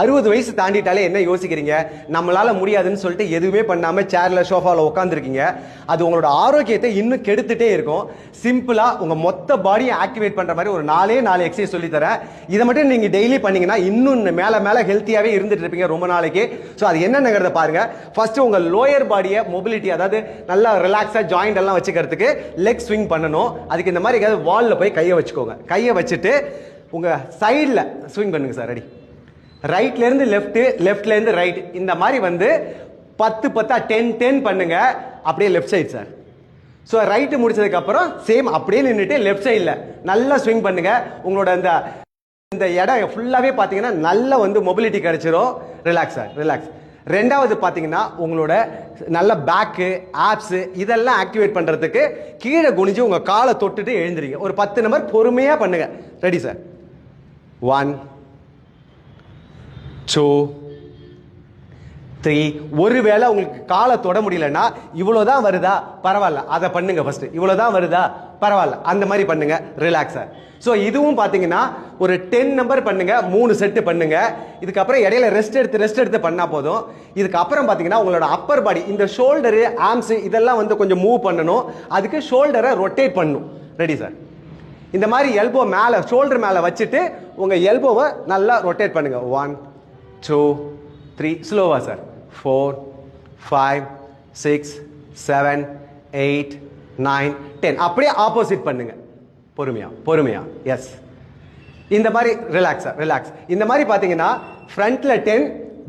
60 வயசு தாண்டிட்டாலே என்ன யோசிக்கிறீங்க? நம்மளால முடியாதுன்னு சொல்லிட்டு எதுவுமே பண்ணாம சேர்ல சோஃபால உட்காந்துருக்கீங்க. அது உங்களோட ஆரோக்கியத்தை இன்னும் கெடுத்துட்டே இருக்கும். சிம்பிளா உங்க மொத்த பாடியை ஆக்டிவேட் பண்ற மாதிரி ஒரு 4 எக்ஸசைஸ் சொல்லி தரேன். இதை மட்டும் நீங்க டெய்லி பண்ணீங்கன்னா இன்னும் மேல ஹெல்த்தியாவே இருந்துட்டு இருப்பீங்க ரொம்ப நாளைக்கு. சோ அது என்னங்கிறத பாருங்க. ஃபர்ஸ்ட் உங்க லோயர் பாடியை மொபிலிட்டி, அதாவது நல்லா ரிலாக்ஸா ஜாயிண்ட் எல்லாம் வச்சுக்கிறதுக்கு லெக் ஸ்விங் பண்ணணும். அதுக்கு இந்த மாதிரி ஏதாவது வால்ல போய் கையை வச்சுக்கோங்க. கையை வச்சுட்டு உங்க சைடுல ஸ்விங் பண்ணுங்க சார். ரெடி? ரைட்ல இருந்து லெஃப்ட், லெஃப்ட்ல இருந்து ரைட், இந்த மாதிரி வந்து 10 10 பண்ணுங்க. அப்படியே left side sir. So right முடிச்சதுக்கு அப்புறம் சேம் அப்படியே நின்றுட்டு லெஃப்ட் சைடில் நல்லா ஸ்விங் பண்ணுங்க. உங்களோட இந்த இடம் ஃபுல்லாவே பாத்தீங்கன்னா நல்ல வந்து மொபிலிட்டி கிடைச்சிரும். Relax sir, relax. ரெண்டாவது பாத்தீங்கன்னா உங்களோட நல்ல பேக்கு, ஆப்ஸ் இதெல்லாம் ஆக்டிவேட் பண்றதுக்கு கீழே குனிஞ்சு உங்க காலை தொட்டுட்டு எழுந்துறீங்க. ஒரு 10 நம்பர் பொறுமையா பண்ணுங்க. Ready sir? 1 2 3. ஒருவேளை உங்களுக்கு காலை தொட முடியலன்னா இவ்வளவுதான் வருதா பரவாயில்ல, அதை பண்ணுங்க. ஃபர்ஸ்ட் இவ்வளவுதான் வருதா பரவாயில்ல, அந்த மாதிரி பண்ணுங்க. ரிலாக்ஸா. ஸோ இதுவும் பாத்தீங்கன்னா ஒரு 10 நம்பர் பண்ணுங்க. 3 செட்டு பண்ணுங்க. இதுக்கப்புறம் இடையில ரெஸ்ட் எடுத்து பண்ணா போதும். இதுக்கப்புறம் பாத்தீங்கன்னா உங்களோட அப்பர் பாடி, இந்த ஷோல்டரு, ஆர்ம்ஸ் இதெல்லாம் வந்து கொஞ்சம் மூவ் பண்ணணும். அதுக்கு ஷோல்டரை ரொட்டேட் பண்ணணும். Ready sir? இந்த மாதிரி எல்போ மேல, ஷோல்டர் மேல வச்சுட்டு உங்க எல்போவை நல்லா ரொட்டேட் பண்ணுங்க. 1 2 3. ஸ்லோவா சார். 4 5 6 7 8 9 10. அப்படியே ஆப்போசிட் பண்ணுங்க. பொறுமையா. எஸ். இந்த மாதிரி ரிலாக்ஸா, ரிலாக்ஸ். இந்த மாதிரி பாத்தீங்கன்னா ஃப்ரண்ட்ல 10,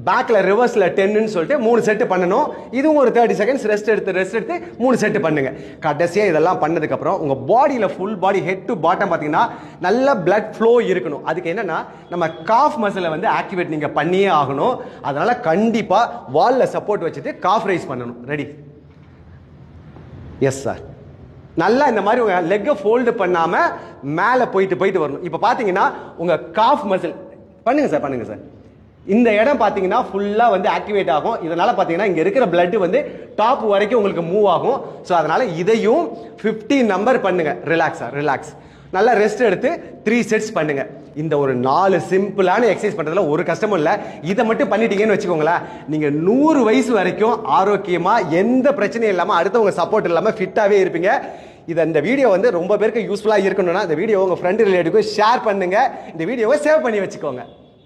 பேக்ல ரிவர்ஸ்ல 10ன்னு சொல்லிட்டு 3 செட்டு பண்ணணும். இதுவும் ஒரு 30 செகண்ட்ஸ் ரெஸ்ட் எடுத்து 3 செட்டு பண்ணுங்க. கடைசியா இதெல்லாம் பண்ணதுக்கு அப்புறம் உங்க பாடியில full body head to bottom பாத்தீங்கன்னா நல்ல பிளட் ஃப்ளோ இருக்கணும். அதுக்கு என்னன்னா நம்ம காஃப் மசிலை வந்து ஆக்டிவேட் நீங்க பண்ணியே ஆகணும். அதனால கண்டிப்பா வால்ல சப்போர்ட் வச்சுட்டு காஃப் ரைஸ் பண்ணணும். ரெடி? Yes sir. நல்லா இந்த மாதிரி உங்க லெக்கை ஃபோல்டு பண்ணாம மேல போயிட்டு வரணும். இப்ப பாத்தீங்கன்னா உங்க காஃப் மசில் பண்ணுங்க சார். இந்த இடம் பாத்தீங்கன்னா ஃபுல்லா வந்து ஆக்டிவேட் ஆகும். இதனால பாத்தீங்கன்னா இங்க இருக்கிற பிளட் வந்து டாப் வரைக்கும் உங்களுக்கு மூவ் ஆகும். சோ அதனால இதையும் 15 நம்பர் பண்ணுங்க. ரிலாக்ஸா, ரிலாக்ஸ். நல்லா ரெஸ்ட் எடுத்து 3 செட்ஸ் பண்ணுங்க. இந்த ஒரு 4 சிம்பிளான எக்ஸசைஸ் பண்றதுல ஒரு கஷ்டமும் இல்ல. இதை மட்டும் பண்ணிட்டீங்கன்னு வச்சுக்கோங்களேன், நீங்க 100 வயசு வரைக்கும் ஆரோக்கியமா எந்த பிரச்சனையும் இல்லாம அடுத்தவங்க சப்போர்ட் இல்லாம ஃபிட்டாவே இருப்பீங்க. இந்த வீடியோ வந்து ரொம்ப பேருக்கு யூஸ்ஃபுல்லா இருக்கணும்னா இந்த வீடியோ உங்க ஃப்ரெண்ட் ரிலேட்டிவ்க்கு ஷேர் பண்ணுங்க. இந்த வீடியோவை சேவ் பண்ணி வச்சுக்கோங்க.